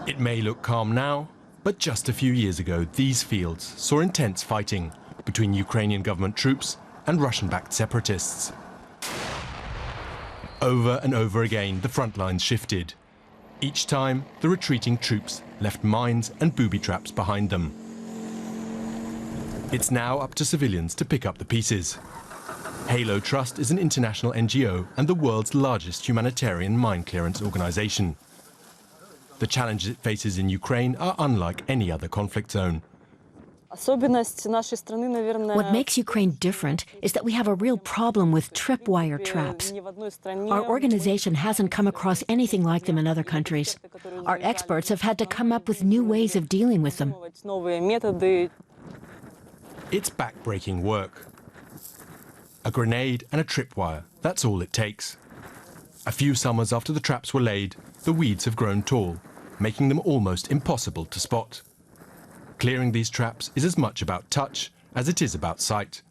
It may look calm now, but just a few years ago, these fields saw intense fighting between Ukrainian government troops and Russian-backed separatists. Over and over again, the front lines shifted. Each time, the retreating troops left mines and booby traps behind them. It's now up to civilians to pick up the pieces. Halo Trust is an international NGO and the world's largest humanitarian mine clearance organization. The challenges it faces in Ukraine are unlike any other conflict zone. What makes Ukraine different is that we have a real problem with tripwire traps. Our organization hasn't come across anything like them in other countries. Our experts have had to come up with new ways of dealing with them. It's back-breaking work. A grenade and a tripwire, that's all it takes. A few summers after the traps were laid, the weeds have grown tall, making them almost impossible to spot. Clearing these traps is as much about touch as it is about sight.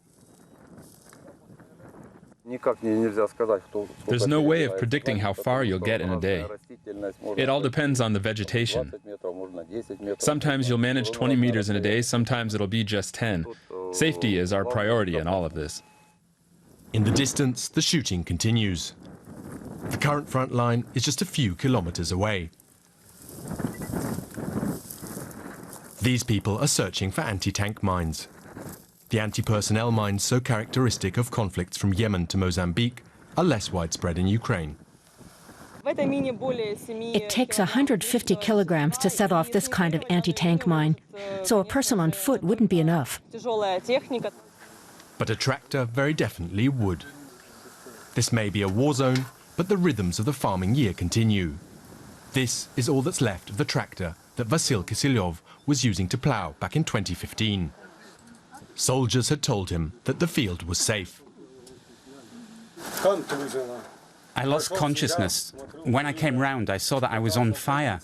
There's no way of predicting how far you'll get in a day. It all depends on the vegetation. Sometimes you'll manage 20 meters in a day, sometimes it'll be just 10. Safety is our priority in all of this. In the distance, the shooting continues. The current front line is just a few kilometers away. These people are searching for anti-tank mines. The anti-personnel mines so characteristic of conflicts from Yemen to Mozambique are less widespread in Ukraine. It takes 150 kilograms to set off this kind of anti-tank mine, so a person on foot wouldn't be enough. But a tractor very definitely would. This may be a war zone, but the rhythms of the farming year continue. This is all that's left of the tractor that Vasyl Kisylyov was using to plough back in 2015. Soldiers had told him that the field was safe. I lost consciousness. When I came round, I saw that I was on fire.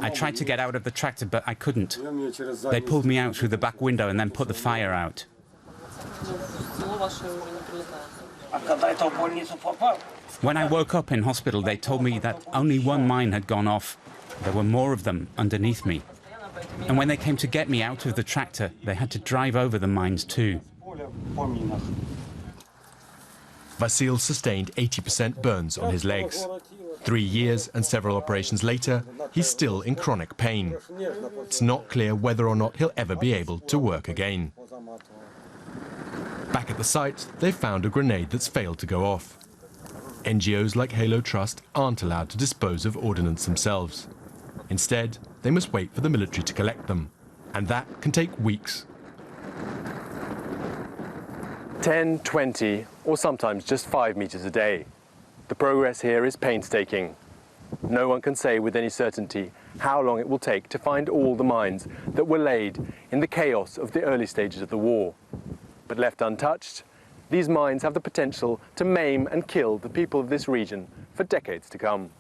I tried to get out of the tractor, but I couldn't. They pulled me out through the back window and then put the fire out. When I woke up in hospital, they told me that only one mine had gone off. There were more of them underneath me. And when they came to get me out of the tractor, they had to drive over the mines too. Vasyl sustained 80% burns on his legs. 3 years and several operations later, he's still in chronic pain. It's not clear whether or not he'll ever be able to work again. Back at the site, they've found a grenade that's failed to go off. NGOs like Halo Trust aren't allowed to dispose of ordnance themselves. Instead, they must wait for the military to collect them, and that can take weeks. 10, 20, or sometimes just 5 meters a day. The progress here is painstaking. No one can say with any certainty how long it will take to find all the mines that were laid in the chaos of the early stages of the war. But left untouched, these mines have the potential to maim and kill the people of this region for decades to come.